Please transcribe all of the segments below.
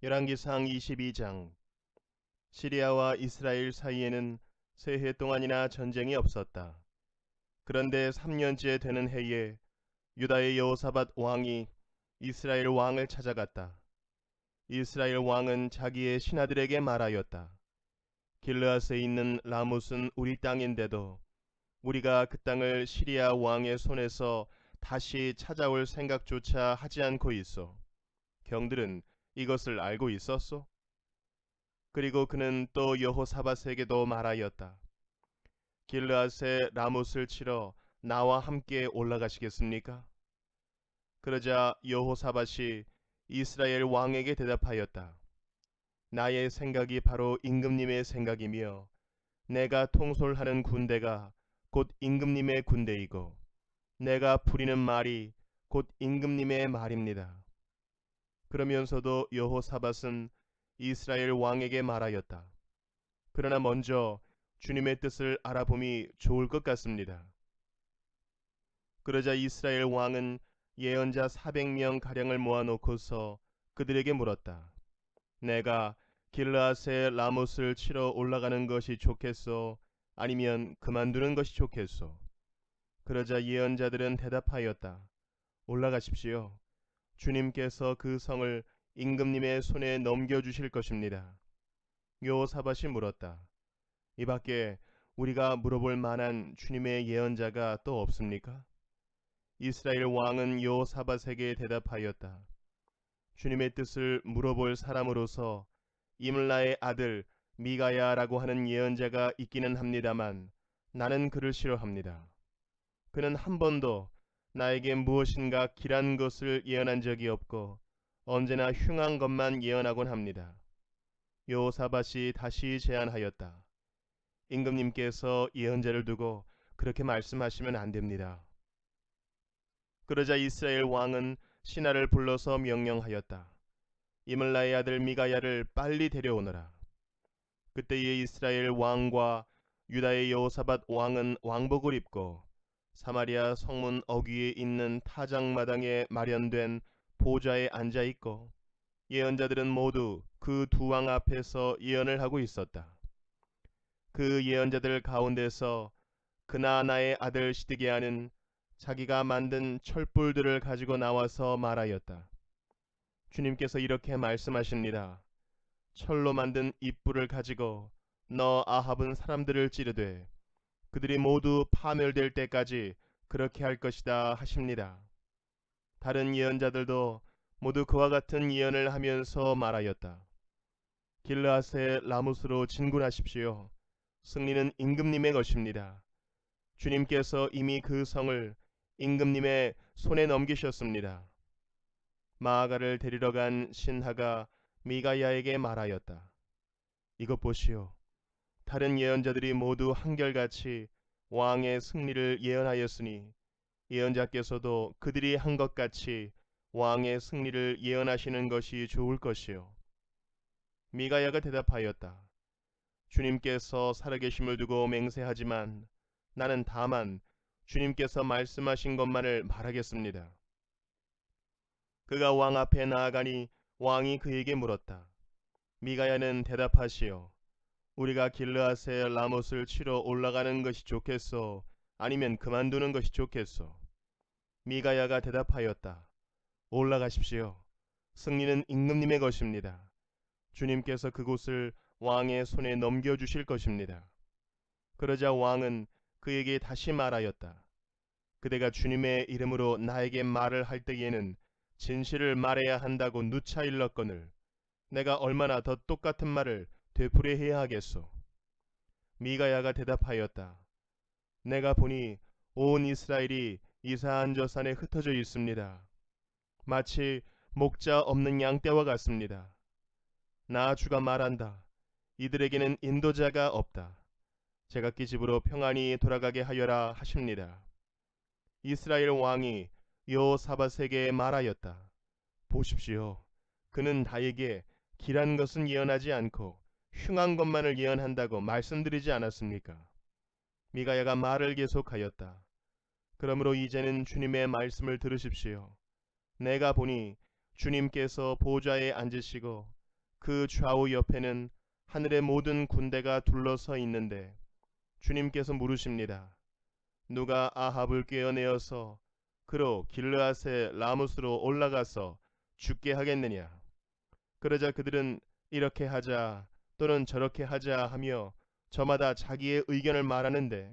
열왕기상 22장. 시리아와 이스라엘 사이에는 세 해 동안이나 전쟁이 없었다. 그런데 3년째 되는 해에 유다의 여호사밧 왕이 이스라엘 왕을 찾아갔다. 이스라엘 왕은 자기의 신하들에게 말하였다. 길르앗에 있는 라못은 우리 땅인데도 우리가 그 땅을 시리아 왕의 손에서 다시 찾아올 생각조차 하지 않고 있어. 경들은 이것을 알고 있었소? 그리고 그는 또 여호사밧에게도 말하였다. 길르앗에 라못을 치러 나와 함께 올라가시겠습니까? 그러자 여호사밧이 이스라엘 왕에게 대답하였다. 나의 생각이 바로 임금님의 생각이며 내가 통솔하는 군대가 곧 임금님의 군대이고 내가 부리는 말이 곧 임금님의 말입니다. 그러면서도 여호사밧은 이스라엘 왕에게 말하였다. 그러나 먼저 주님의 뜻을 알아봄이 좋을 것 같습니다. 그러자 이스라엘 왕은 예언자 400명 가량을 모아놓고서 그들에게 물었다. 내가 길르앗의 라못을 치러 올라가는 것이 좋겠소? 아니면 그만두는 것이 좋겠소? 그러자 예언자들은 대답하였다. 올라가십시오. 주님께서 그 성을 임금님의 손에 넘겨주실 것입니다. 여호사밧이 물었다. 이 밖에 우리가 물어볼 만한 주님의 예언자가 또 없습니까? 이스라엘 왕은 여호사밧에게 대답하였다. 주님의 뜻을 물어볼 사람으로서 이물라의 아들 미가야라고 하는 예언자가 있기는 합니다만 나는 그를 싫어합니다. 그는 한 번도 나에게 무엇인가 길한 것을 예언한 적이 없고 언제나 흉한 것만 예언하곤 합니다. 여호사밧이 다시 제안하였다. 임금님께서 예언자를 두고 그렇게 말씀하시면 안 됩니다. 그러자 이스라엘 왕은 신하를 불러서 명령하였다. 이물라의 아들 미가야를 빨리 데려오너라. 그때의 이스라엘 왕과 유다의 여호사밧 왕은 왕복을 입고 사마리아 성문 어귀에 있는 타작마당에 마련된 보좌에 앉아 있고 예언자들은 모두 그 두 왕 앞에서 예언을 하고 있었다. 그 예언자들 가운데서 그나아나의 아들 시드기야는 자기가 만든 철불들을 가지고 나와서 말하였다. 주님께서 이렇게 말씀하십니다. 철로 만든 잇불을 가지고 너 아합은 사람들을 찌르되 그들이 모두 파멸될 때까지 그렇게 할 것이다 하십니다. 다른 예언자들도 모두 그와 같은 예언을 하면서 말하였다. 길르앗의 라못으로 진군하십시오. 승리는 임금님의 것입니다. 주님께서 이미 그 성을 임금님의 손에 넘기셨습니다. 마아가를 데리러 간 신하가 미가야에게 말하였다. 이것 보시오. 다른 예언자들이 모두 한결같이 왕의 승리를 예언하였으니 예언자께서도 그들이 한 것 같이 왕의 승리를 예언하시는 것이 좋을 것이요. 미가야가 대답하였다. 주님께서 살아계심을 두고 맹세하지만 나는 다만 주님께서 말씀하신 것만을 말하겠습니다. 그가 왕 앞에 나아가니 왕이 그에게 물었다. 미가야는 대답하시오. 우리가 길르앗의 라못을 치러 올라가는 것이 좋겠소? 아니면 그만두는 것이 좋겠소? 미가야가 대답하였다. 올라가십시오. 승리는 임금님의 것입니다. 주님께서 그곳을 왕의 손에 넘겨주실 것입니다. 그러자 왕은 그에게 다시 말하였다. 그대가 주님의 이름으로 나에게 말을 할 때에는 진실을 말해야 한다고 누차 일렀거늘 내가 얼마나 더 똑같은 말을 되풀이해야 하겠소. 미가야가 대답하였다. 내가 보니 온 이스라엘이 이사한 저 산에 흩어져 있습니다. 마치 목자 없는 양떼와 같습니다. 나 주가 말한다. 이들에게는 인도자가 없다. 제각기 집으로 평안히 돌아가게 하여라 하십니다. 이스라엘 왕이 여호사밧에게 말하였다. 보십시오. 그는 나에게 길한 것은 예언하지 않고 흉한 것만을 예언한다고 말씀드리지 않았습니까? 미가야가 말을 계속하였다. 그러므로 이제는 주님의 말씀을 들으십시오. 내가 보니 주님께서 보좌에 앉으시고 그 좌우 옆에는 하늘의 모든 군대가 둘러서 있는데 주님께서 물으십니다. 누가 아합을 꿰어내어서 그로 길르앗의 라못으로 올라가서 죽게 하겠느냐? 그러자 그들은 이렇게 하자 또는 저렇게 하자 하며 저마다 자기의 의견을 말하는데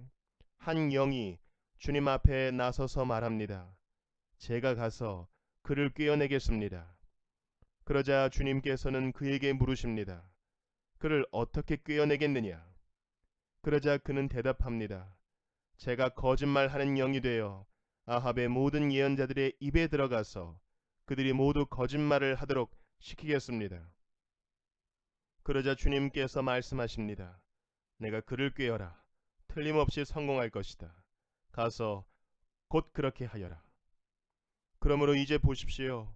한 영이 주님 앞에 나서서 말합니다. 제가 가서 그를 꿰어내겠습니다. 그러자 주님께서는 그에게 물으십니다. 그를 어떻게 꿰어내겠느냐? 그러자 그는 대답합니다. 제가 거짓말하는 영이 되어 아합의 모든 예언자들의 입에 들어가서 그들이 모두 거짓말을 하도록 시키겠습니다. 그러자 주님께서 말씀하십니다. 내가 그를 꾀어라. 틀림없이 성공할 것이다. 가서 곧 그렇게 하여라. 그러므로 이제 보십시오.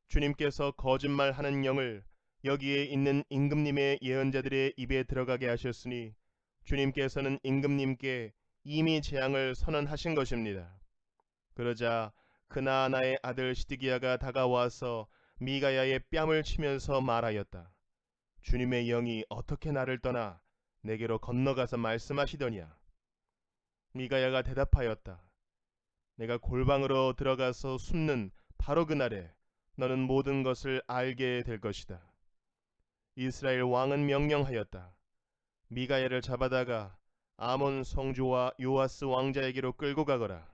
주님께서 거짓말하는 영을 여기에 있는 임금님의 예언자들의 입에 들어가게 하셨으니 주님께서는 임금님께 이미 재앙을 선언하신 것입니다. 그러자 그나아나의 아들 시드기야가 다가와서 미가야의 뺨을 치면서 말하였다. 주님의 영이 어떻게 나를 떠나 내게로 건너가서 말씀하시더냐? 미가야가 대답하였다. 내가 골방으로 들어가서 숨는 바로 그날에 너는 모든 것을 알게 될 것이다. 이스라엘 왕은 명령하였다. 미가야를 잡아다가 아몬 성주와 요아스 왕자에게로 끌고 가거라.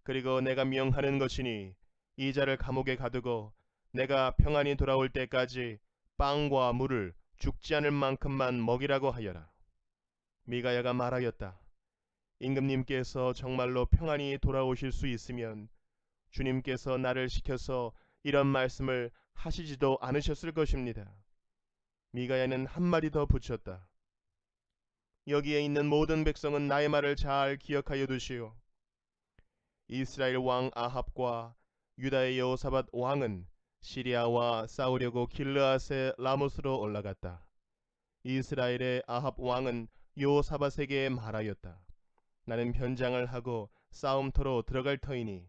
그리고 내가 명하는 것이니 이 자를 감옥에 가두고 내가 평안히 돌아올 때까지 빵과 물을 죽지 않을 만큼만 먹이라고 하여라. 미가야가 말하였다. 임금님께서 정말로 평안히 돌아오실 수 있으면 주님께서 나를 시켜서 이런 말씀을 하시지도 않으셨을 것입니다. 미가야는 한마디 더 붙였다. 여기에 있는 모든 백성은 나의 말을 잘 기억하여 두시오. 이스라엘 왕 아합과 유다의 여호사밧 왕은 시리아와 싸우려고 길르앗의 라못으로 올라갔다. 이스라엘의 아합 왕은 여호사밧에게 말하였다. 나는 변장을 하고 싸움터로 들어갈 터이니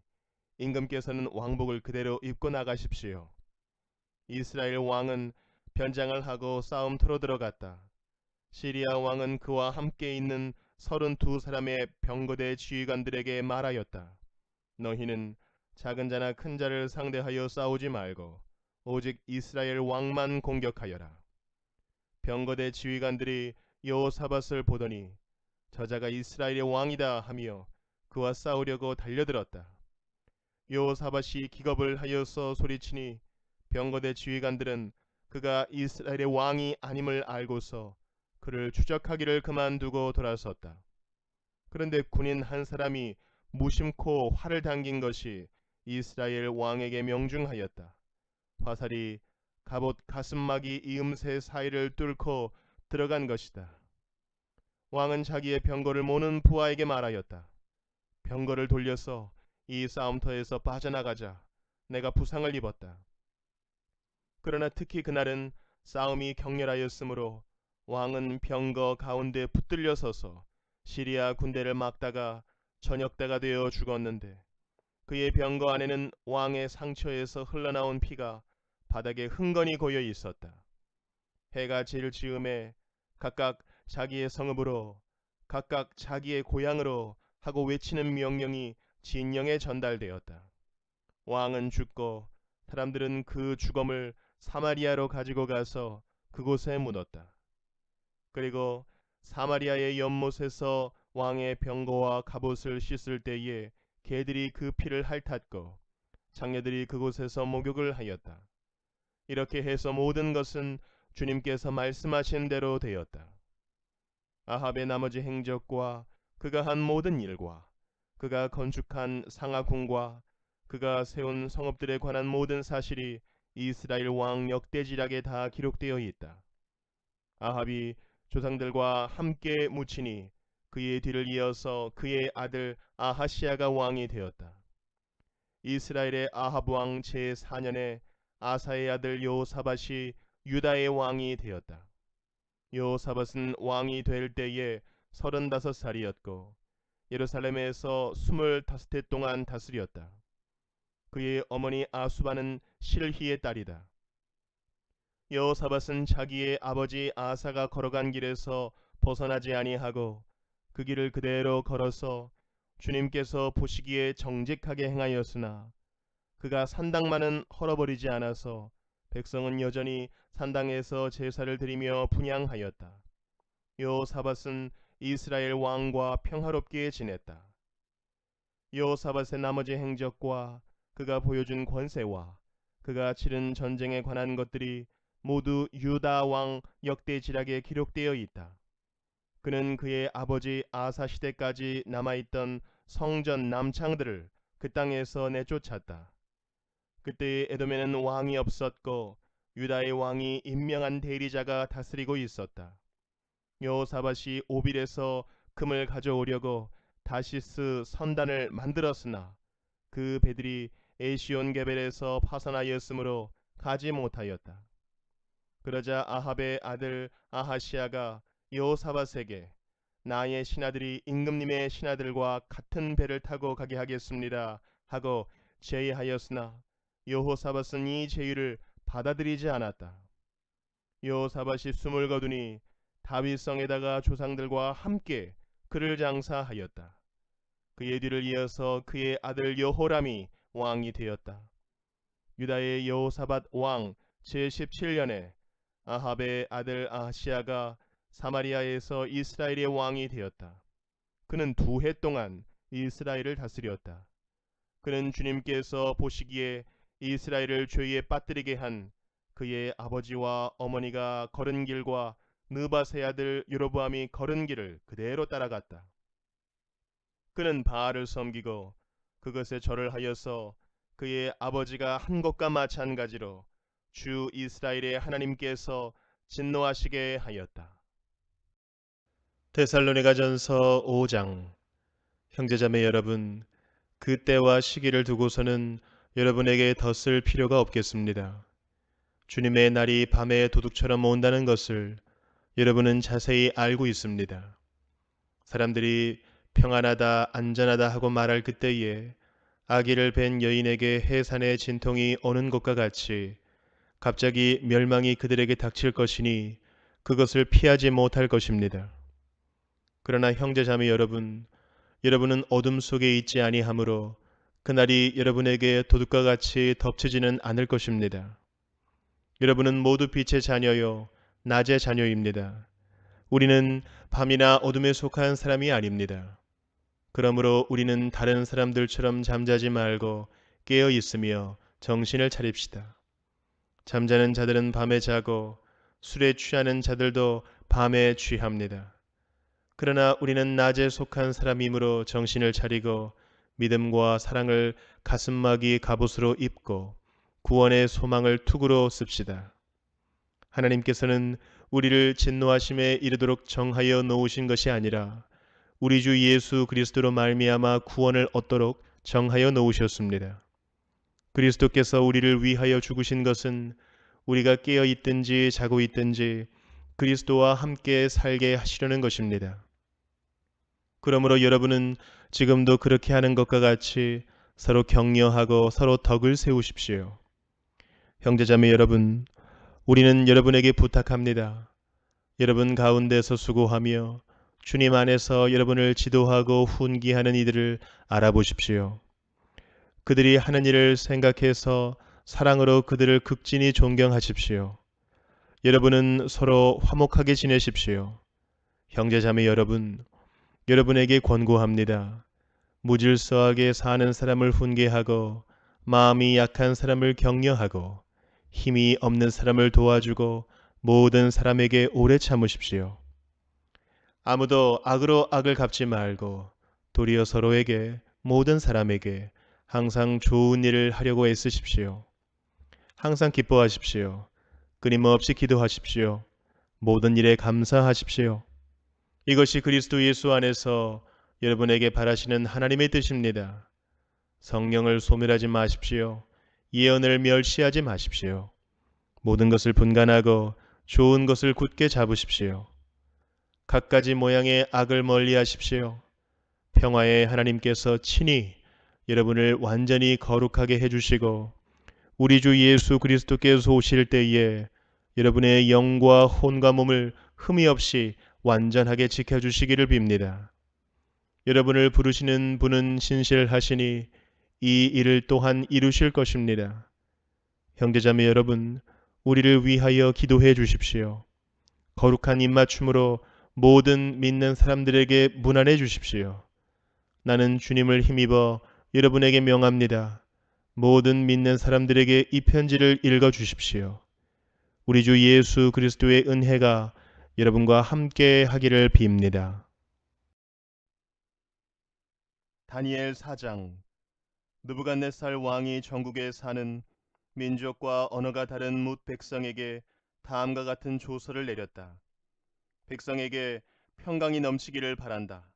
임금께서는 왕복을 그대로 입고 나가십시오. 이스라엘 왕은 변장을 하고 싸움터로 들어갔다. 시리아 왕은 그와 함께 있는 32사람의 병거대 지휘관들에게 말하였다. 너희는 작은 자나 큰 자를 상대하여 싸우지 말고 오직 이스라엘 왕만 공격하여라. 병거대 지휘관들이 여호사밧을 보더니 저자가 이스라엘의 왕이다 하며 그와 싸우려고 달려들었다. 여호사밧이 기겁을 하여서 소리치니 병거대 지휘관들은 그가 이스라엘의 왕이 아님을 알고서 그를 추적하기를 그만두고 돌아섰다. 그런데 군인 한 사람이 무심코 활을 당긴 것이 이스라엘 왕에게 명중하였다. 화살이 갑옷 가슴막이 이음새 사이를 뚫고 들어간 것이다. 왕은 자기의 병거를 모는 부하에게 말하였다. 병거를 돌려서 이 싸움터에서 빠져나가자. 내가 부상을 입었다. 그러나 특히 그날은 싸움이 격렬하였으므로 왕은 병거 가운데 붙들려 서서 시리아 군대를 막다가 저녁 때가 되어 죽었는데 그의 병거 안에는 왕의 상처에서 흘러나온 피가 바닥에 흥건히 고여 있었다. 해가 질 즈음에 각각 자기의 성읍으로 각각 자기의 고향으로 하고 외치는 명령이 진영에 전달되었다. 왕은 죽고 사람들은 그 죽음을 사마리아로 가지고 가서 그곳에 묻었다. 그리고 사마리아의 연못에서 왕의 병거와 갑옷을 씻을 때에 개들이 그 피를 핥았고 장녀들이 그곳에서 목욕을 하였다. 이렇게 해서 모든 것은 주님께서 말씀하신 대로 되었다. 아합의 나머지 행적과 그가 한 모든 일과 그가 건축한 상하궁과 그가 세운 성읍들에 관한 모든 사실이 이스라엘 왕 역대지락에 다 기록되어 있다. 아합이 조상들과 함께 묻히니 그의 뒤를 이어서 그의 아들 아하시아가 왕이 되었다. 이스라엘의 아합 왕 제4년에 아사의 아들 여호사밧이 유다의 왕이 되었다. 여호사밧은 왕이 될 때에 35살이었고 예루살렘에서 25해 동안 다스렸다. 그의 어머니 아수바는 실히의 딸이다. 여호사밧은 자기의 아버지 아사가 걸어간 길에서 벗어나지 아니하고 그 길을 그대로 걸어서 주님께서 보시기에 정직하게 행하였으나 그가 산당만은 헐어버리지 않아서 백성은 여전히 산당에서 제사를 드리며 분향하였다. 여호사밧은 이스라엘 왕과 평화롭게 지냈다. 여호사밧의 나머지 행적과 그가 보여준 권세와 그가 치른 전쟁에 관한 것들이 모두 유다 왕 역대지략에 기록되어 있다. 그는 그의 아버지 아사 시대까지 남아있던 성전 남창들을 그 땅에서 내쫓았다. 그때 에돔에는 왕이 없었고 유다의 왕이 임명한 대리자가 다스리고 있었다. 여호사밧이 오빌에서 금을 가져오려고 다시스 선단을 만들었으나 그 배들이 에시온게벨에서 파선하였으므로 가지 못하였다. 그러자 아합의 아들 아하시아가 여호사밧에게 나의 신하들이 임금님의 신하들과 같은 배를 타고 가게 하겠습니다 하고 제의하였으나 여호사밧은 이 제의를 받아들이지 않았다. 여호사밧이 숨을 거두니 다윗성에다가 조상들과 함께 그를 장사하였다. 그의 뒤를 이어서 그의 아들 여호람이 왕이 되었다. 유다의 여호사밧 왕 제17년에 아합의 아들 아하시아가 사마리아에서 이스라엘의 왕이 되었다. 그는 2해 동안 이스라엘을 다스렸다. 그는 주님께서 보시기에 이스라엘을 죄에 빠뜨리게 한 그의 아버지와 어머니가 걸은 길과 느밧의 아들 여로보암이 걸은 길을 그대로 따라갔다. 그는 바알을 섬기고 그것에 절을 하여서 그의 아버지가 한 것과 마찬가지로 주 이스라엘의 하나님께서 진노하시게 하였다. 데살로니가전서 5장. 형제자매 여러분, 그 때와 시기를 두고서는 여러분에게 더 쓸 필요가 없겠습니다. 주님의 날이 밤의 도둑처럼 온다는 것을 여러분은 자세히 알고 있습니다. 사람들이 평안하다 안전하다 하고 말할 그때에 아기를 뵌 여인에게 해산의 진통이 오는 것과 같이 갑자기 멸망이 그들에게 닥칠 것이니 그것을 피하지 못할 것입니다. 그러나 형제자매 여러분, 여러분은 어둠 속에 있지 아니하므로 그날이 여러분에게 도둑과 같이 덮치지는 않을 것입니다. 여러분은 모두 빛의 자녀요 낮의 자녀입니다. 우리는 밤이나 어둠에 속한 사람이 아닙니다. 그러므로 우리는 다른 사람들처럼 잠자지 말고 깨어 있으며 정신을 차립시다. 잠자는 자들은 밤에 자고 술에 취하는 자들도 밤에 취합니다. 그러나 우리는 낮에 속한 사람이므로 정신을 차리고 믿음과 사랑을 가슴막이 갑옷으로 입고 구원의 소망을 투구로 씁시다. 하나님께서는 우리를 진노하심에 이르도록 정하여 놓으신 것이 아니라 우리 주 예수 그리스도로 말미암아 구원을 얻도록 정하여 놓으셨습니다. 그리스도께서 우리를 위하여 죽으신 것은 우리가 깨어 있든지 자고 있든지 그리스도와 함께 살게 하시려는 것입니다. 그러므로 여러분은 지금도 그렇게 하는 것과 같이 서로 격려하고 서로 덕을 세우십시오. 형제자매 여러분, 우리는 여러분에게 부탁합니다. 여러분 가운데서 수고하며 주님 안에서 여러분을 지도하고 훈기하는 이들을 알아보십시오. 그들이 하는 일을 생각해서 사랑으로 그들을 극진히 존경하십시오. 여러분은 서로 화목하게 지내십시오. 형제자매 여러분, 여러분에게 권고합니다. 무질서하게 사는 사람을 훈계하고 마음이 약한 사람을 격려하고 힘이 없는 사람을 도와주고 모든 사람에게 오래 참으십시오. 아무도 악으로 악을 갚지 말고 도리어 서로에게 모든 사람에게 항상 좋은 일을 하려고 애쓰십시오. 항상 기뻐하십시오. 끊임없이 기도하십시오. 모든 일에 감사하십시오. 이것이 그리스도 예수 안에서 여러분에게 바라시는 하나님의 뜻입니다. 성령을 소멸하지 마십시오. 예언을 멸시하지 마십시오. 모든 것을 분간하고 좋은 것을 굳게 잡으십시오. 갖가지 모양의 악을 멀리하십시오. 평화의 하나님께서 친히 여러분을 완전히 거룩하게 해주시고 우리 주 예수 그리스도께서 오실 때에 여러분의 영과 혼과 몸을 흠이 없이 완전하게 지켜주시기를 빕니다. 여러분을 부르시는 분은 신실하시니 이 일을 또한 이루실 것입니다. 형제자매 여러분, 우리를 위하여 기도해 주십시오. 거룩한 입맞춤으로 모든 믿는 사람들에게 문안해 주십시오. 나는 주님을 힘입어 여러분에게 명합니다. 모든 믿는 사람들에게 이 편지를 읽어 주십시오. 우리 주 예수 그리스도의 은혜가 여러분과 함께 하기를 빕니다. 다니엘 4장. 느부갓네살 왕이 전국에 사는 민족과 언어가 다른 뭇 백성에게 다음과 같은 조서를 내렸다. 백성에게 평강이 넘치기를 바란다.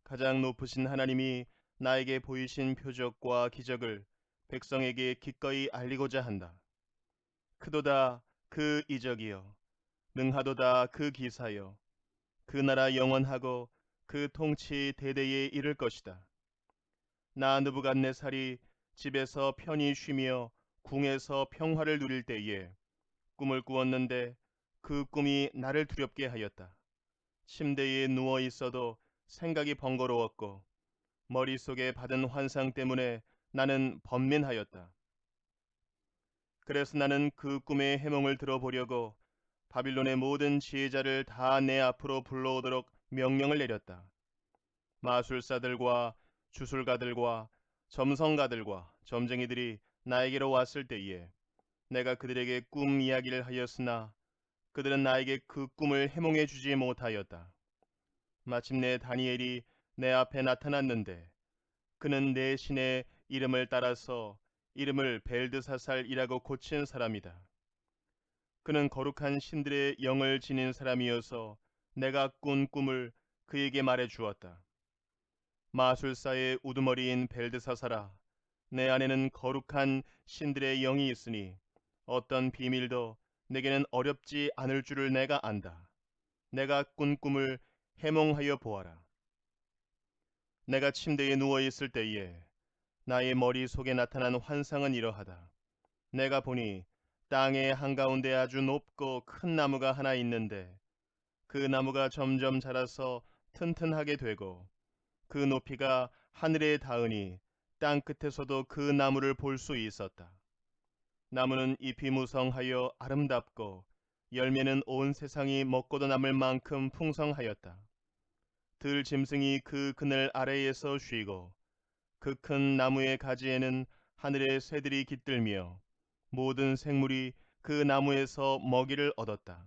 가장 높으신 하나님이 나에게 보이신 표적과 기적을 백성에게 기꺼이 알리고자 한다. 크도다 그 이적이여, 능하도다 그 기사여, 그 나라 영원하고 그 통치 대대에 이를 것이다. 나 느부갓네살이 집에서 편히 쉬며 궁에서 평화를 누릴 때에 꿈을 꾸었는데 그 꿈이 나를 두렵게 하였다. 침대에 누워 있어도 생각이 번거로웠고 머릿속에 받은 환상 때문에 나는 번민하였다. 그래서 나는 그 꿈의 해몽을 들어보려고 바빌론의 모든 지혜자를 다 내 앞으로 불러오도록 명령을 내렸다. 마술사들과 주술가들과 점성가들과 점쟁이들이 나에게로 왔을 때에 내가 그들에게 꿈 이야기를 하였으나 그들은 나에게 그 꿈을 해몽해 주지 못하였다. 마침내 다니엘이 내 앞에 나타났는데 그는 내 신의 이름을 따라서 이름을 벨드사살이라고 고친 사람이다. 그는 거룩한 신들의 영을 지닌 사람이어서 내가 꾼 꿈을 그에게 말해 주었다. 마술사의 우두머리인 벨드사살아, 내 안에는 거룩한 신들의 영이 있으니 어떤 비밀도 내게는 어렵지 않을 줄을 내가 안다. 내가 꾼 꿈을 해몽하여 보아라. 내가 침대에 누워 있을 때에 나의 머릿속에 나타난 환상은 이러하다. 내가 보니 땅의 한가운데 아주 높고 큰 나무가 하나 있는데 그 나무가 점점 자라서 튼튼하게 되고 그 높이가 하늘에 닿으니 땅 끝에서도 그 나무를 볼 수 있었다. 나무는 잎이 무성하여 아름답고 열매는 온 세상이 먹고도 남을 만큼 풍성하였다. 들 짐승이 그 그늘 아래에서 쉬고 그 큰 나무의 가지에는 하늘의 새들이 깃들며 모든 생물이 그 나무에서 먹이를 얻었다.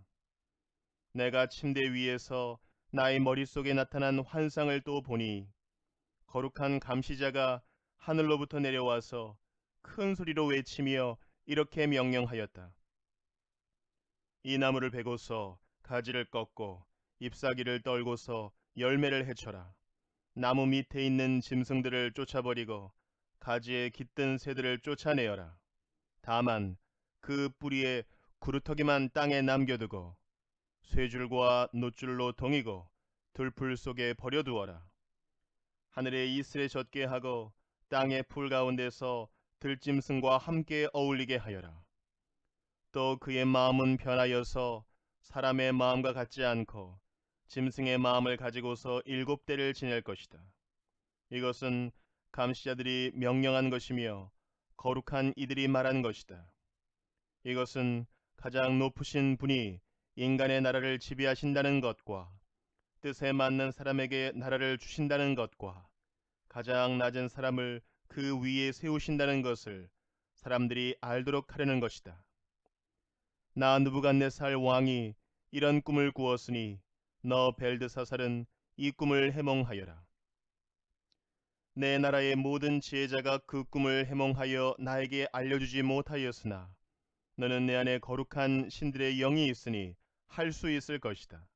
내가 침대 위에서 나의 머릿속에 나타난 환상을 또 보니 거룩한 감시자가 하늘로부터 내려와서 큰 소리로 외치며 이렇게 명령하였다. 이 나무를 베고서 가지를 꺾고 잎사귀를 떨고서 열매를 해쳐라. 나무 밑에 있는 짐승들을 쫓아버리고 가지에 깃든 새들을 쫓아내어라. 다만 그 뿌리에 구루터기만 땅에 남겨두고 쇠줄과 놋줄로 동이고 들풀 속에 버려두어라. 하늘에 이슬에 젖게 하고 땅의 풀 가운데서 들짐승과 함께 어울리게 하여라. 또 그의 마음은 변하여서 사람의 마음과 같지 않고 짐승의 마음을 가지고서 7대를 지낼 것이다. 이것은 감시자들이 명령한 것이며 거룩한 이들이 말한 것이다. 이것은 가장 높으신 분이 인간의 나라를 지배하신다는 것과 뜻에 맞는 사람에게 나라를 주신다는 것과 가장 낮은 사람을 그 위에 세우신다는 것을 사람들이 알도록 하려는 것이다. 나 느부갓네살 왕이 이런 꿈을 꾸었으니 너 벨드사살은 이 꿈을 해몽하여라. 내 나라의 모든 지혜자가 그 꿈을 해몽하여 나에게 알려주지 못하였으나 너는 내 안에 거룩한 신들의 영이 있으니 할 수 있을 것이다.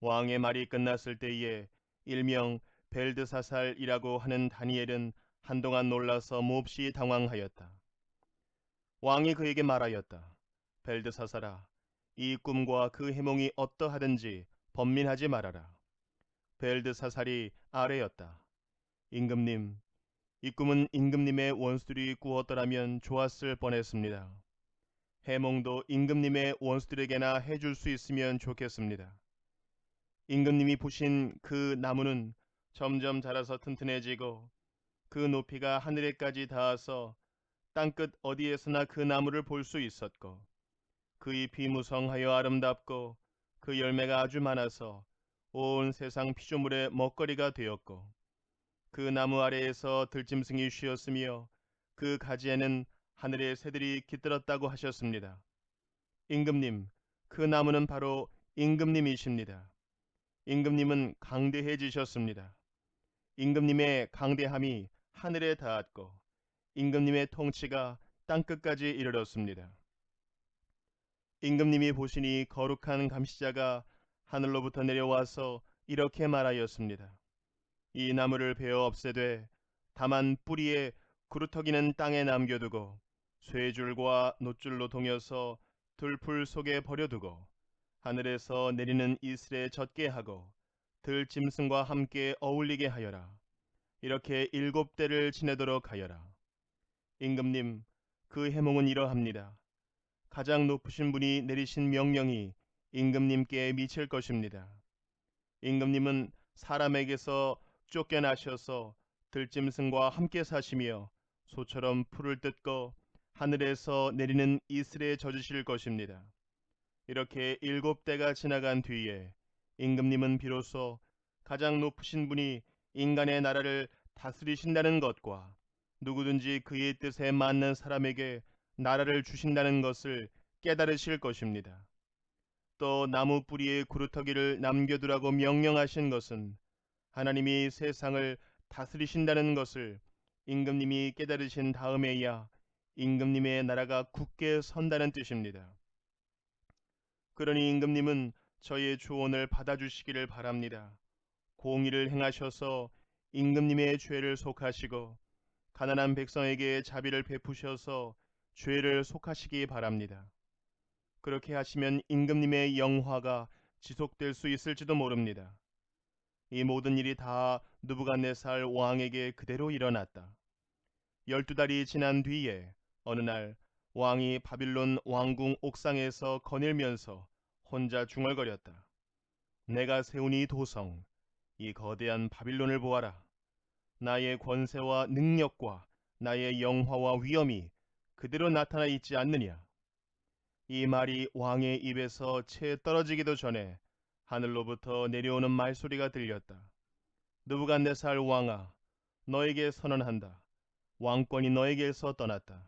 왕의 말이 끝났을 때에 일명 벨드사살이라고 하는 다니엘은 한동안 놀라서 몹시 당황하였다. 왕이 그에게 말하였다. 벨드사살아, 이 꿈과 그 해몽이 어떠하든지 번민하지 말아라. 벨드사살이 아뢰었다. 임금님, 이 꿈은 임금님의 원수들이 꾸었더라면 좋았을 뻔했습니다. 해몽도 임금님의 원수들에게나 해줄 수 있으면 좋겠습니다. 임금님이 보신 그 나무는 점점 자라서 튼튼해지고 그 높이가 하늘에까지 닿아서 땅끝 어디에서나 그 나무를 볼 수 있었고 그 잎이 무성하여 아름답고 그 열매가 아주 많아서 온 세상 피조물의 먹거리가 되었고 그 나무 아래에서 들짐승이 쉬었으며 그 가지에는 하늘의 새들이 깃들었다고 하셨습니다. 임금님, 그 나무는 바로 임금님이십니다. 임금님은 강대해지셨습니다. 임금님의 강대함이 하늘에 닿았고 임금님의 통치가 땅끝까지 이르렀습니다. 임금님이 보시니 거룩한 감시자가 하늘로부터 내려와서 이렇게 말하였습니다. 이 나무를 베어 없애되 다만 뿌리에 구루터기는 땅에 남겨두고 쇠줄과 놋줄로 동여서 들풀 속에 버려두고 하늘에서 내리는 이슬에 젖게 하고 들짐승과 함께 어울리게 하여라. 이렇게 7대를 지내도록 하여라. 임금님, 그 해몽은 이러합니다. 가장 높으신 분이 내리신 명령이 임금님께 미칠 것입니다. 임금님은 사람에게서 쫓겨나셔서 들짐승과 함께 사시며 소처럼 풀을 뜯고 하늘에서 내리는 이슬에 젖으실 것입니다. 이렇게 7대가 지나간 뒤에 임금님은 비로소 가장 높으신 분이 인간의 나라를 다스리신다는 것과 누구든지 그의 뜻에 맞는 사람에게 나라를 주신다는 것을 깨달으실 것입니다. 또 나무 뿌리에 구루터기를 남겨두라고 명령하신 것은 하나님이 세상을 다스리신다는 것을 임금님이 깨달으신 다음에야 임금님의 나라가 굳게 선다는 뜻입니다. 그러니 임금님은 저의 조언을 받아주시기를 바랍니다. 공의를 행하셔서 임금님의 죄를 속하시고 가난한 백성에게 자비를 베푸셔서 죄를 속하시기 바랍니다. 그렇게 하시면 임금님의 영화가 지속될 수 있을지도 모릅니다. 이 모든 일이 다 느부갓네살 왕에게 그대로 일어났다. 12달이 지난 뒤에 어느 날 왕이 바빌론 왕궁 옥상에서 거닐면서 혼자 중얼거렸다. 내가 세운 이 도성, 이 거대한 바빌론을 보아라. 나의 권세와 능력과 나의 영화와 위엄이 그대로 나타나 있지 않느냐. 이 말이 왕의 입에서 채 떨어지기도 전에 하늘로부터 내려오는 말소리가 들렸다. 느부갓네살 왕아, 너에게 선언한다. 왕권이 너에게서 떠났다.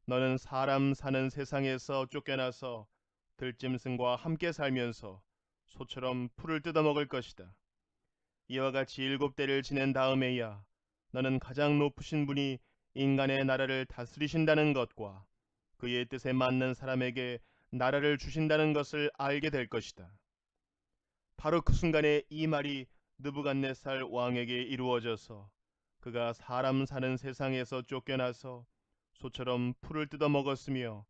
너는 사람 사는 세상에서 쫓겨나서 들짐승과 함께 살면서 소처럼 풀을 뜯어먹을 것이다. 이와 같이 7대를 지낸 다음에야 너는 가장 높으신 분이 인간의 나라를 다스리신다는 것과 그의 뜻에 맞는 사람에게 나라를 주신다는 것을 알게 될 것이다. 바로 그 순간에 이 말이 느부갓네살 왕에게 이루어져서 그가 사람 사는 세상에서 쫓겨나서 소처럼 풀을 뜯어 먹었으며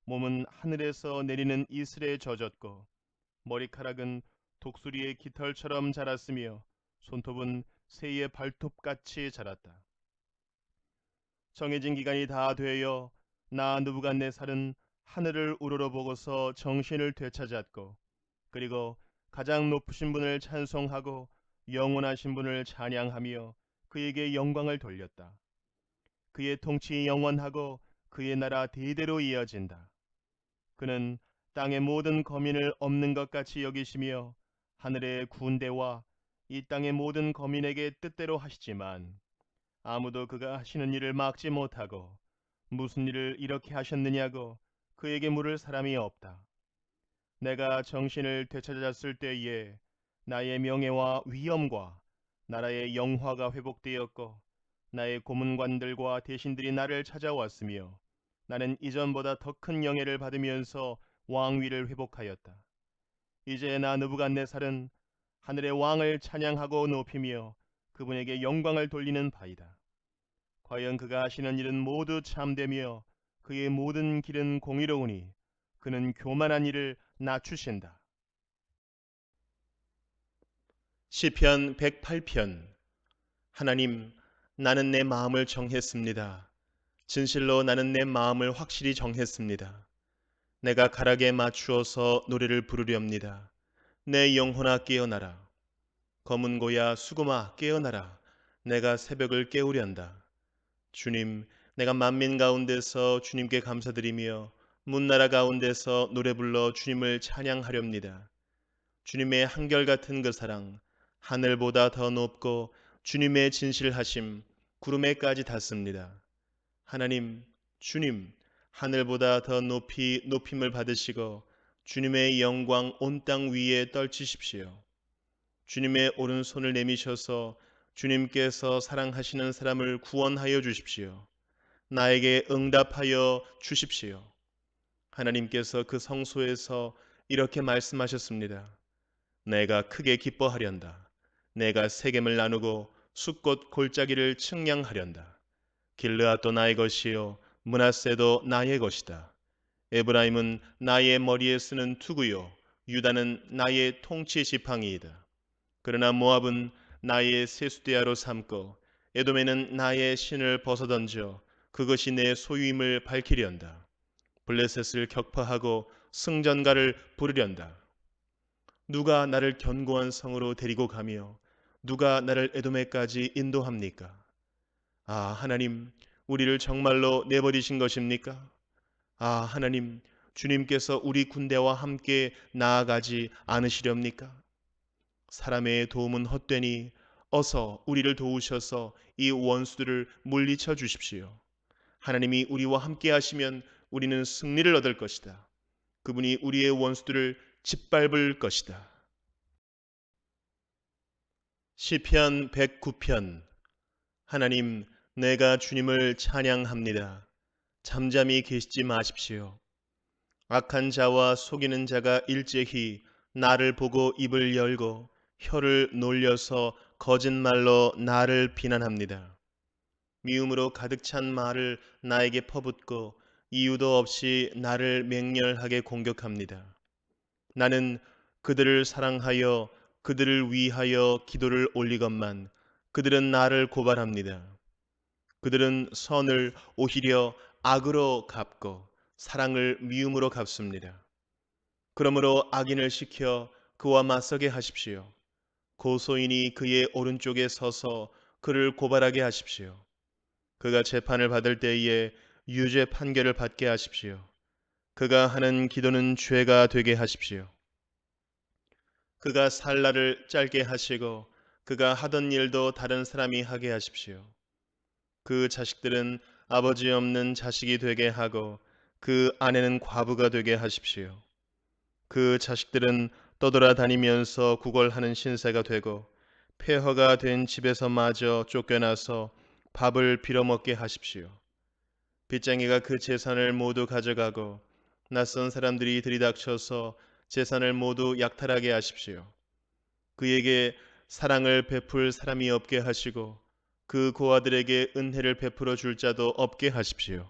몸은 하늘에서 내리는 이슬에 젖었고 머리카락은 독수리의 깃털처럼 자랐으며 손톱은 새의 발톱같이 자랐다. 정해진 기간이 다 되어 나 느부갓네살은 하늘을 우러러보고서 정신을 되찾았고 그리고 가장 높으신 분을 찬송하고 영원하신 분을 찬양하며 그에게 영광을 돌렸다. 그의 통치 영원하고 그의 나라 대대로 이어진다. 그는 땅의 모든 거민을 없는 것 같이 여기시며 하늘의 군대와 이 땅의 모든 거민에게 뜻대로 하시지만 아무도 그가 하시는 일을 막지 못하고 무슨 일을 이렇게 하셨느냐고 그에게 물을 사람이 없다. 내가 정신을 되찾았을 때에 나의 명예와 위엄과 나라의 영화가 회복되었고 나의 고문관들과 대신들이 나를 찾아왔으며 나는 이전보다 더 큰 영예를 받으면서 왕위를 회복하였다. 이제 나 느부갓네살은 하늘의 왕을 찬양하고 높이며 그분에게 영광을 돌리는 바이다. 과연 그가 하시는 일은 모두 참되며 그의 모든 길은 공의로우니 그는 교만한 일을 낮추신다. 시편 108편. 하나님, 나는 내 마음을 정했습니다. 진실로 나는 내 마음을 확실히 정했습니다. 내가 가락에 맞추어서 노래를 부르렵니다. 내 영혼아 깨어나라. 검은 고야 수금아 깨어나라. 내가 새벽을 깨우련다. 주님, 내가 만민 가운데서 주님께 감사드리며 문나라 가운데서 노래 불러 주님을 찬양하렵니다. 주님의 한결같은 그 사랑, 하늘보다 더 높고 주님의 진실하심, 구름에까지 닿습니다. 하나님, 주님, 하늘보다 더 높이 높임을 받으시고 주님의 영광 온 땅 위에 떨치십시오. 주님의 오른손을 내미셔서 주님께서 사랑하시는 사람을 구원하여 주십시오. 나에게 응답하여 주십시오. 하나님께서 그 성소에서 이렇게 말씀하셨습니다. 내가 크게 기뻐하련다. 내가 세겜을 나누고 숫꽃 골짜기를 측량하련다. 길르앗도 나의 것이요 므낫세도 나의 것이다. 에브라임은 나의 머리에 쓰는 투구요 유다는 나의 통치 지팡이이다. 그러나 모압은 나의 세수대야로 삼고 에돔에는 나의 신을 벗어던져 그것이 내 소유임을 밝히련다. 블레셋을 격파하고 승전가를 부르련다. 누가 나를 견고한 성으로 데리고 가며 누가 나를 에돔에까지 인도합니까? 아, 하나님, 우리를 정말로 내버리신 것입니까? 아, 하나님, 주님께서 우리 군대와 함께 나아가지 않으시렵니까? 사람의 도움은 헛되니 어서 우리를 도우셔서 이 원수들을 물리쳐 주십시오. 하나님이 우리와 함께 하시면 우리는 승리를 얻을 것이다. 그분이 우리의 원수들을 짓밟을 것이다. 시편 109편. 하나님, 내가 주님을 찬양합니다. 잠잠히 계시지 마십시오. 악한 자와 속이는 자가 일제히 나를 보고 입을 열고 혀를 놀려서 거짓말로 나를 비난합니다. 미움으로 가득 찬 말을 나에게 퍼붓고 이유도 없이 나를 맹렬하게 공격합니다. 나는 그들을 사랑하여 그들을 위하여 기도를 올리건만 그들은 나를 고발합니다. 그들은 선을 오히려 악으로 갚고 사랑을 미움으로 갚습니다. 그러므로 악인을 시켜 그와 맞서게 하십시오. 고소인이 그의 오른쪽에 서서 그를 고발하게 하십시오. 그가 재판을 받을 때에 유죄 판결을 받게 하십시오. 그가 하는 기도는 죄가 되게 하십시오. 그가 살 날을 짧게 하시고 그가 하던 일도 다른 사람이 하게 하십시오. 그 자식들은 아버지 없는 자식이 되게 하고 그 아내는 과부가 되게 하십시오. 그 자식들은 떠돌아다니면서 구걸하는 신세가 되고 폐허가 된 집에서 마저 쫓겨나서 밥을 빌어먹게 하십시오. 빚쟁이가 그 재산을 모두 가져가고 낯선 사람들이 들이닥쳐서 재산을 모두 약탈하게 하십시오. 그에게 사랑을 베풀 사람이 없게 하시고 그 고아들에게 은혜를 베풀어 줄 자도 없게 하십시오.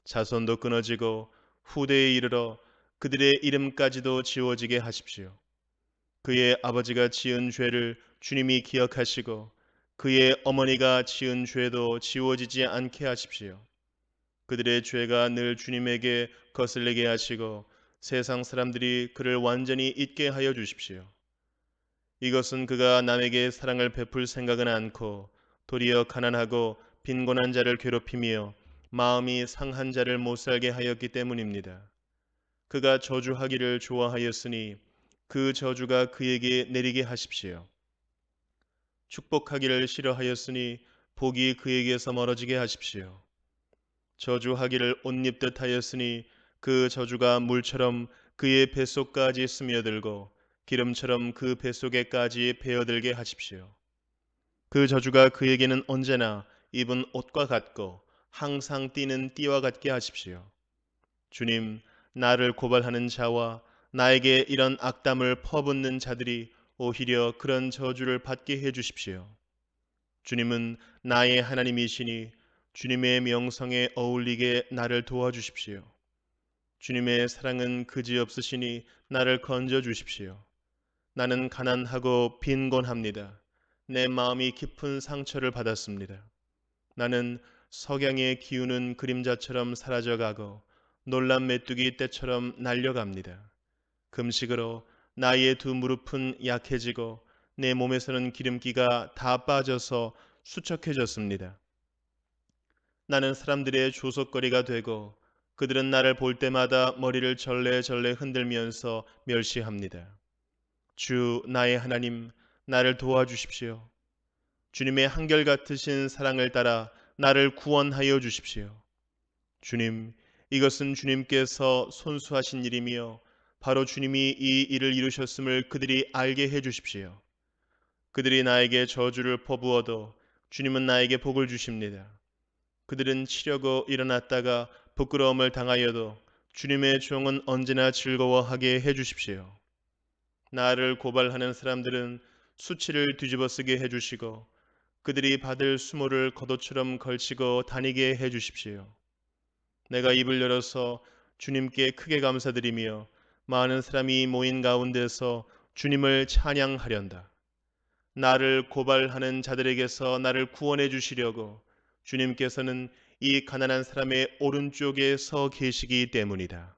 자손도 끊어지고 후대에 이르러 그들의 이름까지도 지워지게 하십시오. 그의 아버지가 지은 죄를 주님이 기억하시고 그의 어머니가 지은 죄도 지워지지 않게 하십시오. 그들의 죄가 늘 주님에게 거슬리게 하시고 세상 사람들이 그를 완전히 잊게 하여 주십시오. 이것은 그가 남에게 사랑을 베풀 생각은 않고 도리어 가난하고 빈곤한 자를 괴롭히며 마음이 상한 자를 못살게 하였기 때문입니다. 그가 저주하기를 좋아하였으니 그 저주가 그에게 내리게 하십시오. 축복하기를 싫어하였으니 복이 그에게서 멀어지게 하십시오. 저주하기를 옷 입듯 하였으니 그 저주가 물처럼 그의 뱃속까지 스며들고 기름처럼 그 뱃속에까지 배어들게 하십시오. 그 저주가 그에게는 언제나 입은 옷과 같고 항상 띠는 띠와 같게 하십시오. 주님, 나를 고발하는 자와 나에게 이런 악담을 퍼붓는 자들이 오히려 그런 저주를 받게 해 주십시오. 주님은 나의 하나님이시니 주님의 명성에 어울리게 나를 도와주십시오. 주님의 사랑은 그지없으시니 나를 건져 주십시오. 나는 가난하고 빈곤합니다. 내 마음이 깊은 상처를 받았습니다. 나는 석양의 기우는 그림자처럼 사라져가고 놀란 메뚜기 떼처럼 날려갑니다. 금식으로 나의 두 무릎은 약해지고 내 몸에서는 기름기가 다 빠져서 수척해졌습니다. 나는 사람들의 조속거리가 되고 그들은 나를 볼 때마다 머리를 절레절레 흔들면서 멸시합니다. 주 나의 하나님, 나를 도와주십시오. 주님의 한결같으신 사랑을 따라 나를 구원하여 주십시오. 주님, 이것은 주님께서 손수하신 일이며 바로 주님이 이 일을 이루셨음을 그들이 알게 해 주십시오. 그들이 나에게 저주를 퍼부어도 주님은 나에게 복을 주십니다. 그들은 치려고 일어났다가 부끄러움을 당하여도 주님의 종은 언제나 즐거워하게 해 주십시오. 나를 고발하는 사람들은 수치를 뒤집어쓰게 해 주시고 그들이 받을 수모를 겉옷처럼 걸치고 다니게 해 주십시오. 내가 입을 열어서 주님께 크게 감사드리며 많은 사람이 모인 가운데서 주님을 찬양하련다. 나를 고발하는 자들에게서 나를 구원해 주시려고 주님께서는 이 가난한 사람의 오른쪽에 서 계시기 때문이다.